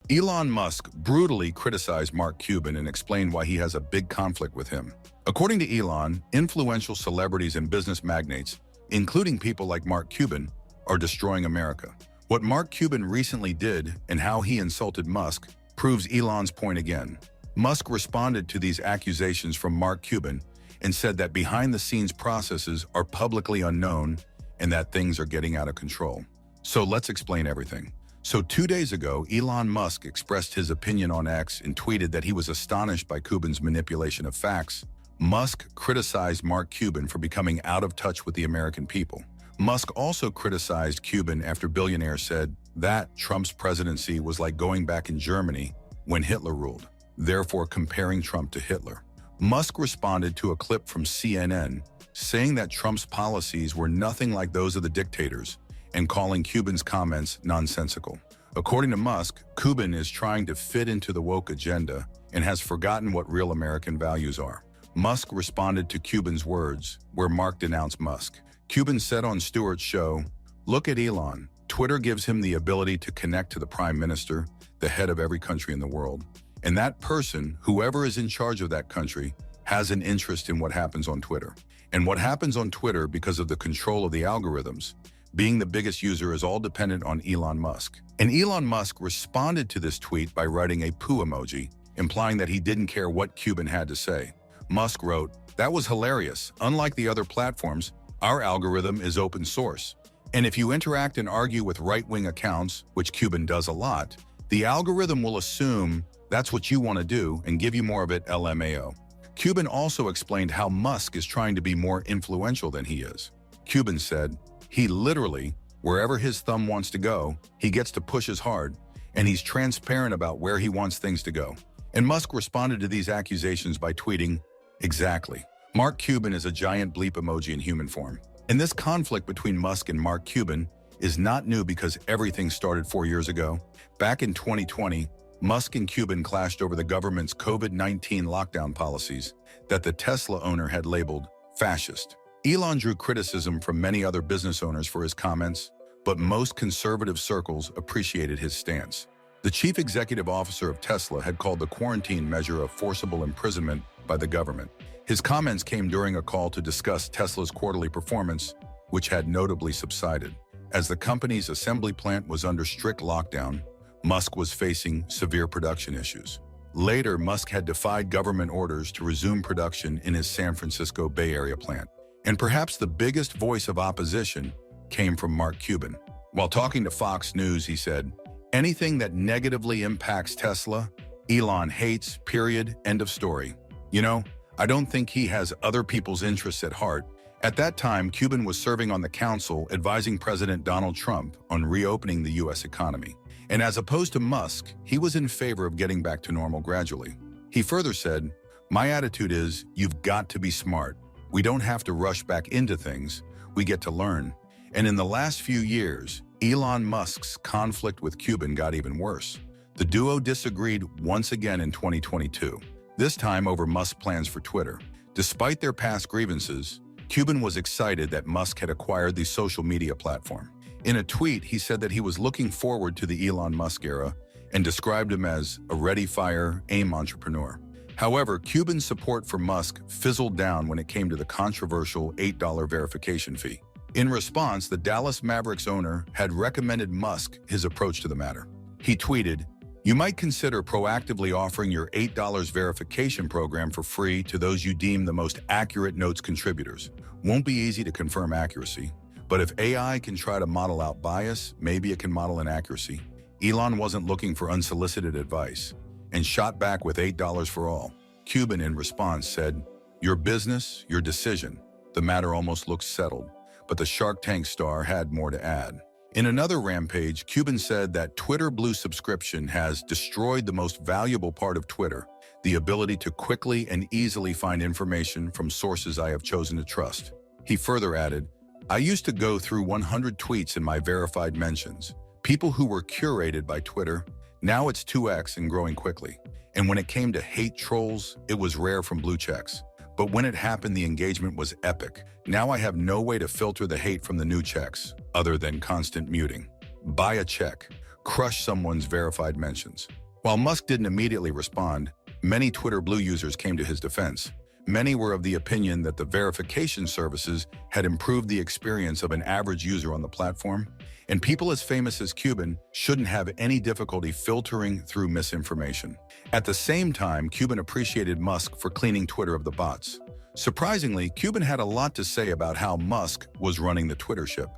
Elon Musk brutally criticized Mark Cuban and explained why he has a big conflict with him. According to Elon, influential celebrities and business magnates, including people like Mark Cuban, are destroying America. What Mark Cuban recently did and how he insulted Musk proves Elon's point again. Musk responded to these accusations from Mark Cuban and said that behind-the-scenes processes are publicly unknown and that things are getting out of control. So let's explain everything. So 2 days ago, Elon Musk expressed his opinion on X and tweeted that he was astonished by Cuban's manipulation of facts. Musk criticized Mark Cuban for becoming out of touch with the American people. Musk also criticized Cuban after billionaire said that Trump's presidency was like going back in Germany when Hitler ruled, therefore comparing Trump to Hitler. Musk responded to a clip from CNN saying that Trump's policies were nothing like those of the dictators and calling Cuban's comments nonsensical. According to Musk, Cuban is trying to fit into the woke agenda and has forgotten what real American values are. Musk responded to Cuban's words, where Mark denounced Musk. Cuban said on Stewart's show, "Look at Elon. Twitter gives him the ability to connect to the prime minister, the head of every country in the world. And that person, whoever is in charge of that country, has an interest in what happens on Twitter. And what happens on Twitter because of the control of the algorithms, being the biggest user is all dependent on Elon Musk." And Elon Musk responded to this tweet by writing a poo emoji, implying that he didn't care what Cuban had to say. Musk wrote, "That was hilarious. Unlike the other platforms, our algorithm is open source. And if you interact and argue with right-wing accounts, which Cuban does a lot, the algorithm will assume that's what you want to do and give you more of it LMAO." Cuban also explained how Musk is trying to be more influential than he is. Cuban said, "He literally, wherever his thumb wants to go, he gets to push as hard, and he's transparent about where he wants things to go." And Musk responded to these accusations by tweeting, "Exactly. Mark Cuban is a giant bleep emoji in human form." And this conflict between Musk and Mark Cuban is not new because everything started 4 years ago. Back in 2020, Musk and Cuban clashed over the government's COVID-19 lockdown policies that the Tesla owner had labeled fascist. Elon drew criticism from many other business owners for his comments, but most conservative circles appreciated his stance. The chief executive officer of Tesla had called the quarantine measure a forcible imprisonment by the government. His comments came during a call to discuss Tesla's quarterly performance, which had notably subsided. As the company's assembly plant was under strict lockdown, Musk was facing severe production issues. Later, Musk had defied government orders to resume production in his San Francisco Bay Area plant. And perhaps the biggest voice of opposition came from Mark Cuban. While talking to Fox News, he said, "Anything that negatively impacts Tesla, Elon hates, period, end of story. You know, I don't think he has other people's interests at heart." At that time, Cuban was serving on the council advising President Donald Trump on reopening the U.S. economy. And as opposed to Musk, he was in favor of getting back to normal gradually. He further said, "My attitude is, you've got to be smart. We don't have to rush back into things. We get to learn." And in the last few years, Elon Musk's conflict with Cuban got even worse. The duo disagreed once again in 2022, this time over Musk's plans for Twitter. Despite their past grievances, Cuban was excited that Musk had acquired the social media platform. In a tweet, he said that he was looking forward to the Elon Musk era and described him as a ready, fire, aim entrepreneur. However, Cuban's support for Musk fizzled down when it came to the controversial $8 verification fee. In response, the Dallas Mavericks owner had recommended Musk his approach to the matter. He tweeted, "You might consider proactively offering your $8 verification program for free to those you deem the most accurate notes contributors. Won't be easy to confirm accuracy, but if AI can try to model out bias, maybe it can model inaccuracy." Elon wasn't looking for unsolicited advice and shot back with $8 for all. Cuban, in response, said, "Your business, your decision. The matter almost looks settled." But the Shark Tank star had more to add. In another rampage, Cuban said that Twitter Blue subscription has destroyed the most valuable part of Twitter, the ability to quickly and easily find information from sources I have chosen to trust. He further added, "I used to go through 100 tweets in my verified mentions, people who were curated by Twitter. Now it's 2x and growing quickly. And when it came to hate trolls, it was rare from blue checks. But when it happened, the engagement was epic. Now I have no way to filter the hate from the new checks, other than constant muting. Buy a check. crush someone's verified mentions. While Musk didn't immediately respond, many Twitter Blue users came to his defense. Many were of the opinion that the verification services had improved the experience of an average user on the platform, and people as famous as Cuban shouldn't have any difficulty filtering through misinformation. At the same time, Cuban appreciated Musk for cleaning Twitter of the bots. Surprisingly, Cuban had a lot to say about how Musk was running the Twitter ship,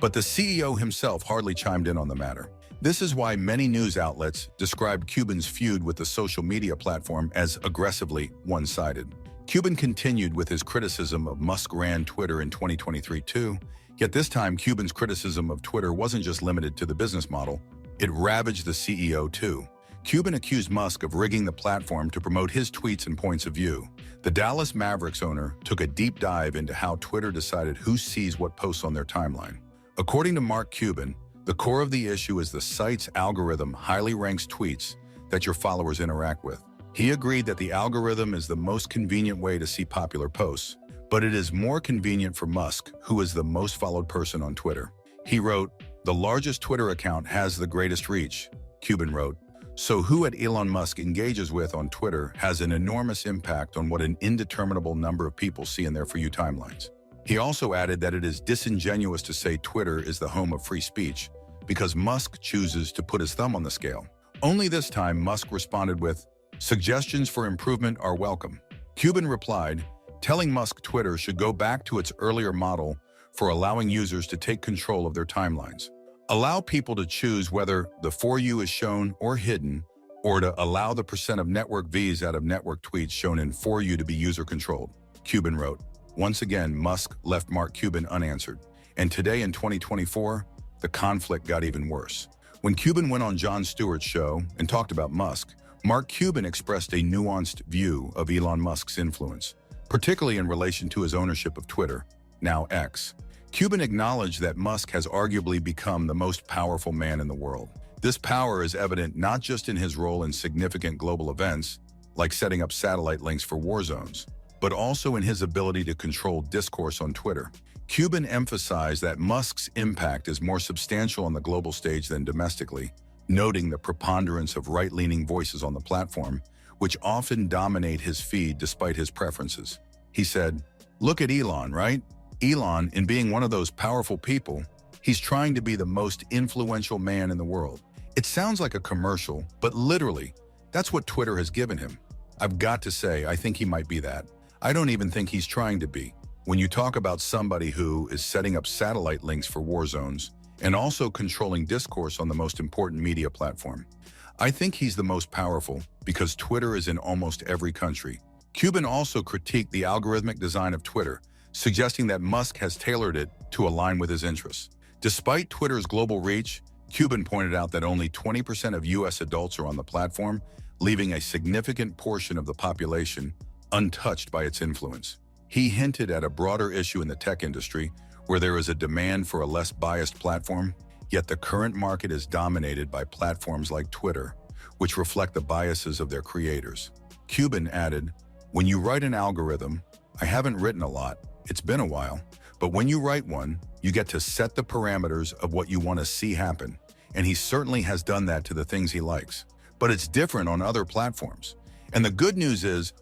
but the CEO himself hardly chimed in on the matter. This is why many news outlets described Cuban's feud with the social media platform as aggressively one-sided. Cuban continued with his criticism of Musk ran Twitter in 2023 too, yet this time Cuban's criticism of Twitter wasn't just limited to the business model, it ravaged the CEO too. Cuban accused Musk of rigging the platform to promote his tweets and points of view. The Dallas Mavericks owner took a deep dive into how Twitter decided who sees what posts on their timeline. According to Mark Cuban, the core of the issue is the site's algorithm highly ranks tweets that your followers interact with. He agreed that the algorithm is the most convenient way to see popular posts, but it is more convenient for Musk, who is the most followed person on Twitter. He wrote, "The largest Twitter account has the greatest reach," Cuban wrote. So who at Elon Musk engages with on Twitter has an enormous impact on what an indeterminable number of people see in their For You timelines. He also added that it is disingenuous to say Twitter is the home of free speech, because Musk chooses to put his thumb on the scale. Only this time, Musk responded with, "Suggestions for improvement are welcome." Cuban replied, telling Musk Twitter should go back to its earlier model for allowing users to take control of their timelines. Allow people to choose whether the For You is shown or hidden, or to allow the percent of network Vs out of network tweets shown in For You to be user-controlled, Cuban wrote. Once again, Musk left Mark Cuban unanswered. And today in 2024, the conflict got even worse. When Cuban went on Jon Stewart's show and talked about Musk, Mark Cuban expressed a nuanced view of Elon Musk's influence, particularly in relation to his ownership of Twitter, now X. Cuban acknowledged that Musk has arguably become the most powerful man in the world. This power is evident not just in his role in significant global events, like setting up satellite links for war zones, but also in his ability to control discourse on Twitter. Cuban emphasized that Musk's impact is more substantial on the global stage than domestically, noting the preponderance of right-leaning voices on the platform, which often dominate his feed despite his preferences. He said, "Look at Elon, right? Elon, in being one of those powerful people, he's trying to be the most influential man in the world." It sounds like a commercial, but literally, that's what Twitter has given him. I've got to say, I think he might be that. I don't even think he's trying to be. When you talk about somebody who is setting up satellite links for war zones and also controlling discourse on the most important media platform, I think he's the most powerful because Twitter is in almost every country. Cuban also critiqued the algorithmic design of Twitter, suggesting that Musk has tailored it to align with his interests. Despite Twitter's global reach, Cuban pointed out that only 20% of US adults are on the platform, leaving a significant portion of the population untouched by its influence. He hinted at a broader issue in the tech industry where there is a demand for a less biased platform, yet the current market is dominated by platforms like Twitter, which reflect the biases of their creators. Cuban added, "When you write an algorithm, I haven't written a lot, it's been a while, but when you write one, you get to set the parameters of what you want to see happen, and he certainly has done that to the things he likes. But it's different on other platforms. And the good news is,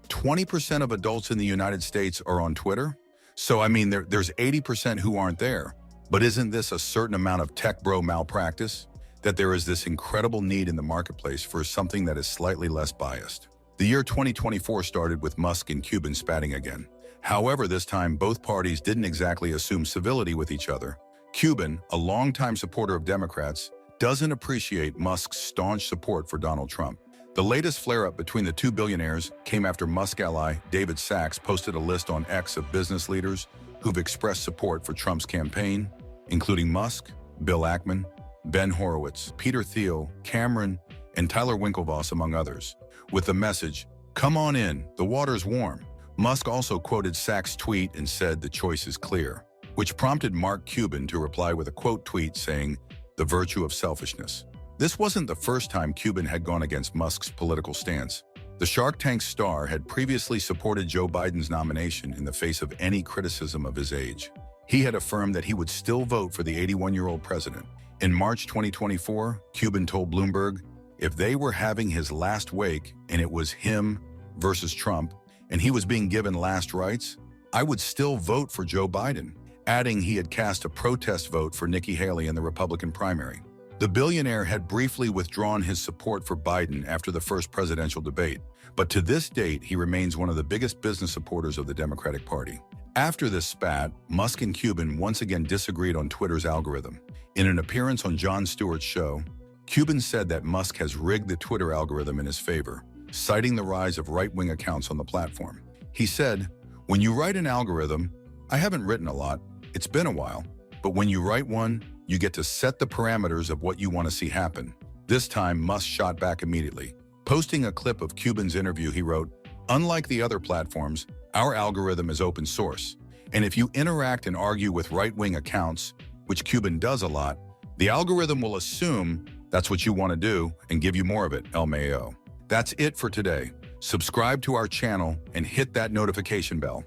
20% of adults in the United States are on Twitter? So, I mean, there's 80% who aren't there. But isn't this a certain amount of tech bro malpractice? That there is this incredible need in the marketplace for something that is slightly less biased." The year 2024 started with Musk and Cuban spatting again. However, this time, both parties didn't exactly assume civility with each other. Cuban, a longtime supporter of Democrats, doesn't appreciate Musk's staunch support for Donald Trump. The latest flare-up between the two billionaires came after Musk ally David Sachs posted a list on X of business leaders who've expressed support for Trump's campaign, including Musk, Bill Ackman, Ben Horowitz, Peter Thiel, Cameron, and Tyler Winklevoss, among others, with the message, "Come on in, the water's warm." Musk also quoted Sachs' tweet and said the choice is clear, which prompted Mark Cuban to reply with a quote tweet saying, "The virtue of selfishness." This wasn't the first time Cuban had gone against Musk's political stance. The Shark Tank star had previously supported Joe Biden's nomination in the face of any criticism of his age. He had affirmed that he would still vote for the 81-year-old president, In March 2024, Cuban told Bloomberg if they were having his last wake and it was him versus Trump, and he was being given last rites, I would still vote for Joe Biden, adding he had cast a protest vote for Nikki Haley in the Republican primary. The billionaire had briefly withdrawn his support for Biden after the first presidential debate, but to this date, he remains one of the biggest business supporters of the Democratic Party. After this spat, Musk and Cuban once again disagreed on Twitter's algorithm. In an appearance on Jon Stewart's show, Cuban said that Musk has rigged the Twitter algorithm in his favor, citing the rise of right-wing accounts on the platform. He said, "When you write an algorithm, I haven't written a lot, it's been a while, but when you write one, you get to set the parameters of what you want to see happen." This time, Musk shot back immediately. Posting a clip of Cuban's interview, he wrote, "Unlike the other platforms, our algorithm is open source. And if you interact and argue with right-wing accounts, which Cuban does a lot, the algorithm will assume that's what you want to do and give you more of it, LMAO." That's it for today. Subscribe to our channel and hit that notification bell.